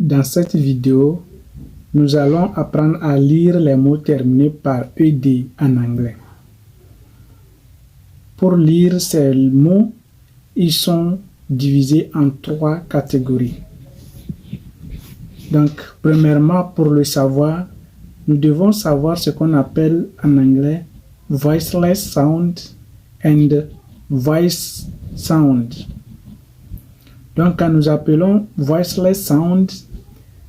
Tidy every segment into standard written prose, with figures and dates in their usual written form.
Dans cette vidéo, nous allons apprendre à lire les mots terminés par ED en anglais. Pour lire ces mots, ils sont divisés en 3 catégories. Donc, premièrement, pour le savoir, nous devons savoir ce qu'on appelle en anglais voiceless sound and voice sound. Donc, quand nous appelons voiceless sound,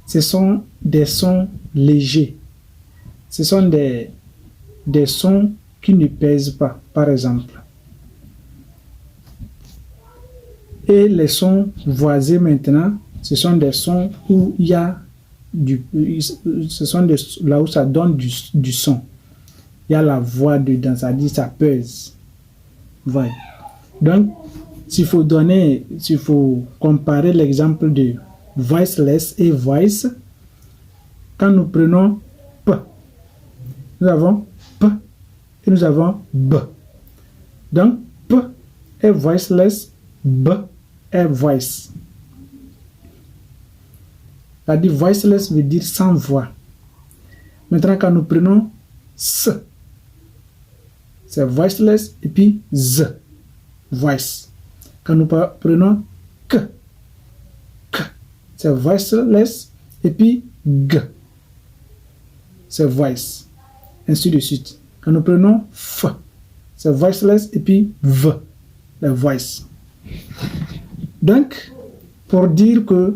ce sont des sons légers. Ce sont des sons qui ne pèsent pas, par exemple. Et les sons voisés maintenant, ce sont des sons où il y a là où ça donne du son. Il y a la voix dedans, ça dit ça pèse. Voilà. Donc, s'il faut comparer l'exemple de voiceless et voice, quand nous prenons P, nous avons P et nous avons B. Donc, P est voiceless, B est voice. C'est-à-dire voiceless veut dire sans voix. Maintenant, quand nous prenons S, c'est voiceless et puis Z, voice. Quand nous prenons K, c'est voiceless et puis G, c'est voice. Ainsi de suite. Quand nous prenons F, c'est voiceless et puis V, le voice. Donc, pour dire que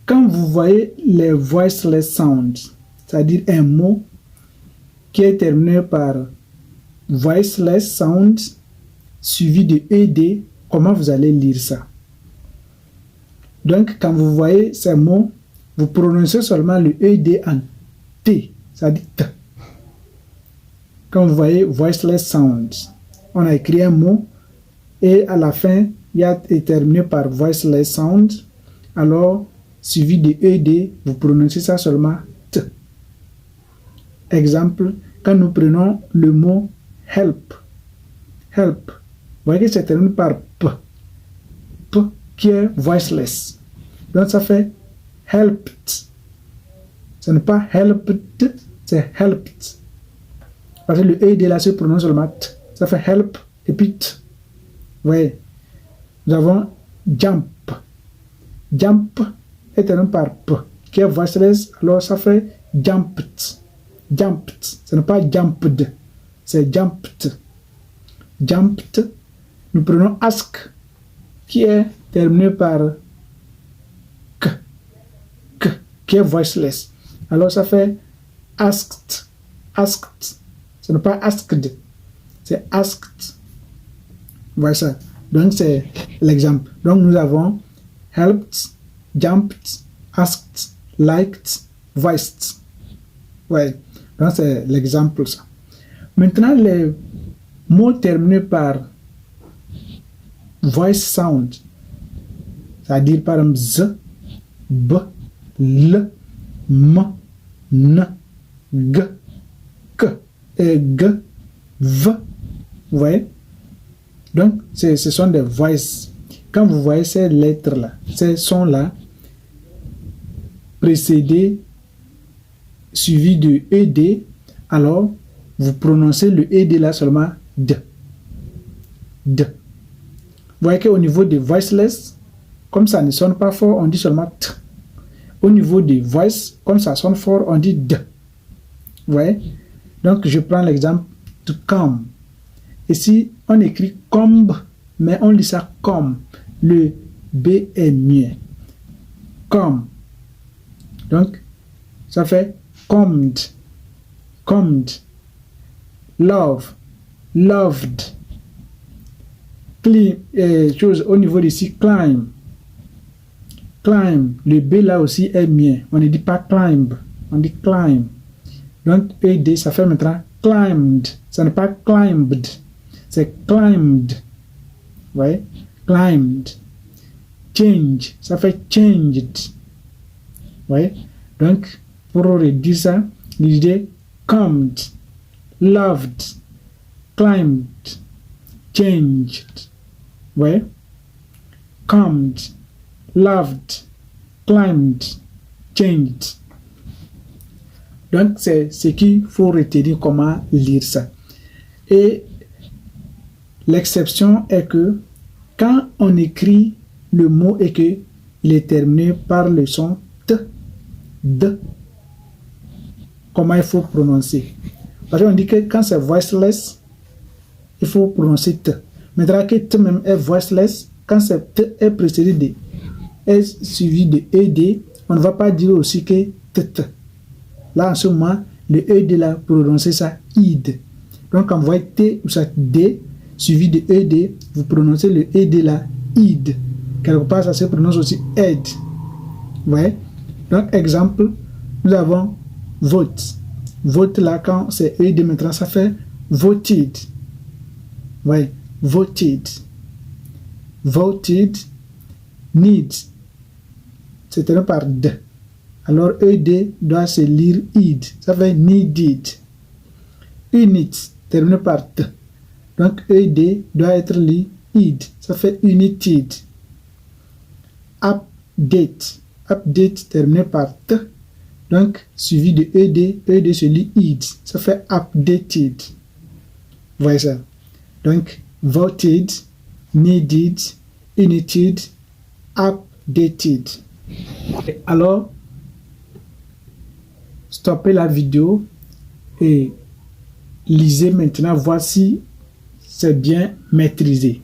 quand vous voyez les voiceless sounds, c'est-à-dire un mot qui est terminé par voiceless sound suivi de ED, comment vous allez lire ça? Donc, quand vous voyez ces mots, vous prononcez seulement le ED en T, c'est-à-dire T. Quand vous voyez voiceless sounds, on a écrit un mot et à la fin, il est terminé par voiceless sound, alors suivi de ED, vous prononcez ça seulement T. Exemple, quand nous prenons le mot help, help, vous voyez que c'est terminé par P, P qui est voiceless. Donc ça fait helped. Ce n'est pas helped, c'est helped. Parce que le ED là se prononce seulement T. Ça fait help et puis T. Vous voyez, nous avons jump. Jump est terminé par P, qui est voiceless, alors ça fait jumped. Jumped. Ce n'est pas jumped, c'est jumped. Jumped. Nous prenons ask, qui est terminé par K, qui est voiceless. Alors ça fait asked. Asked. Ce n'est pas asked, c'est asked. Voilà ça. Donc c'est l'exemple. Donc nous avons helped, jumped, asked, liked, voiced. Ouais. Donc c'est l'exemple ça. Maintenant les mots terminés par voice sound, c'est-à-dire par exemple Z, B, L, M, N, G, K et G, V. Vous voyez? Donc ce sont des voices. Quand vous voyez ces lettres-là, ces sons-là, précédés, suivis de ED, alors vous prononcez le ED là seulement D. D. Vous voyez qu'au niveau des voiceless, comme ça ne sonne pas fort, on dit seulement T. Au niveau des voice, comme ça sonne fort, on dit D. Vous voyez? Donc je prends l'exemple de come. Ici, on écrit comb, mais on lit ça comme. Le B est muet. Comme. Donc, ça fait combed, combed. Love, loved. Chose au niveau d'ici, climb. Climb. Le B là aussi est muet. On ne dit pas climb, on dit climb. Donc, ED, ça fait maintenant climbed. Ça n'est pas climbed, c'est climbed. Vous voyez? Climbed. Change, ça fait changed. Vous voyez? Donc, pour redire ça, l'idée combed, loved, climbed, changed. Vous voyez? Combed, loved, climbed, changed. Donc, c'est ce qu'il faut retenir, comment lire ça. Et l'exception est que quand on écrit le mot et qu'il est terminé par le son T, D, comment il faut prononcer? Parce qu'on dit que quand c'est voiceless, il faut prononcer T. Maintenant que T même est voiceless, quand c'est T est précédé de est suivi de ED, on ne va pas dire aussi que T. Là, en ce moment, le ED là, prononcer ça id. Donc, quand vous voyez T ou ça D suivi de ED, vous prononcez le ED là id. Quelque part, ça se prononce aussi ed. Ouais. Donc, exemple, nous avons vote. Vote là, quand c'est ED maintenant, ça fait voted. Ouais. Voted. Voted. Need. C'est terminé par D. Alors, ED doit se lire id. Ça fait needed. Unit, terminé par T. Donc, ED doit être lu id. Ça fait united. Update. Update, terminé par T. Donc, suivi de ED. ED se lit id. Ça fait updated. Vous voyez ça? Donc, voted, needed, united, updated. Alors, stoppez la vidéo et lisez maintenant, voici, c'est bien maîtrisé.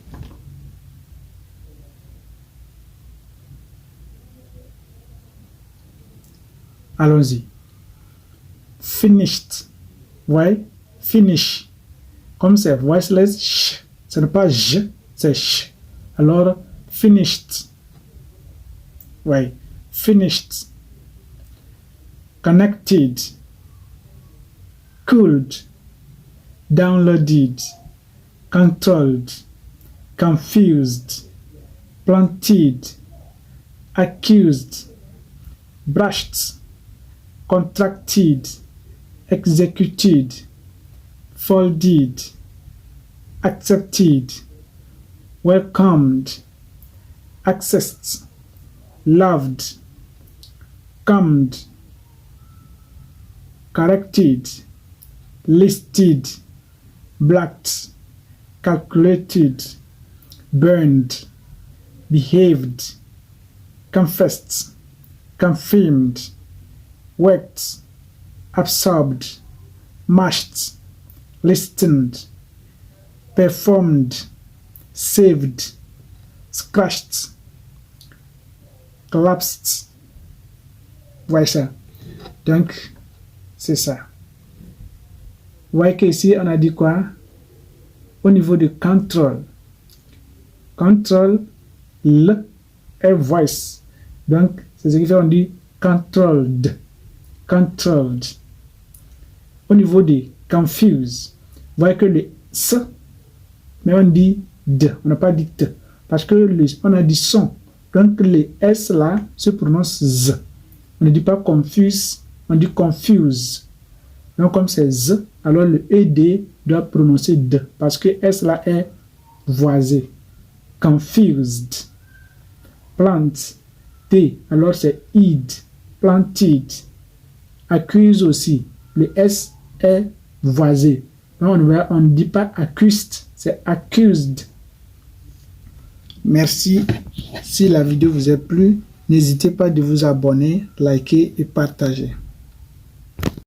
Allons-y. Finished. Ouais, finish. Comme c'est voiceless, sh. Ce n'est pas j, c'est sh. Alors, finished. Ouais, finished. Connected. Cooled. Downloaded. Controlled. Confused. Planted. Accused. Brushed. Contracted. Executed. Folded. Accepted. Welcomed. Accessed. Loved. Calmed. Corrected. Listed. Blacked. Calculated. Burned. Behaved. Confessed. Confirmed. Worked. Absorbed. Mashed. Listened. Performed. Saved. Scratched. Collapsed. Voilà ça. Donc, c'est ça. Vous voyez qu'ici, on a dit quoi? Au niveau de control. Control, L est voice. Donc, c'est ce qui fait on dit controlled. Controlled. Au niveau de confuse, vous voyez que le S, mais on dit D. On n'a pas dit T. Parce que on a dit son. Donc, le S là se prononce Z. On ne dit pas confuse, on dit confuse. Donc, comme c'est Z, alors le ED doit prononcer D. Parce que S là est voisé. Confused. Plant. T. Alors, c'est id. Planted. Accuse aussi. Le S est voisé. Donc, on ne dit pas accused, c'est accused. Merci. Si la vidéo vous a plu, n'hésitez pas de vous abonner, liker et partager.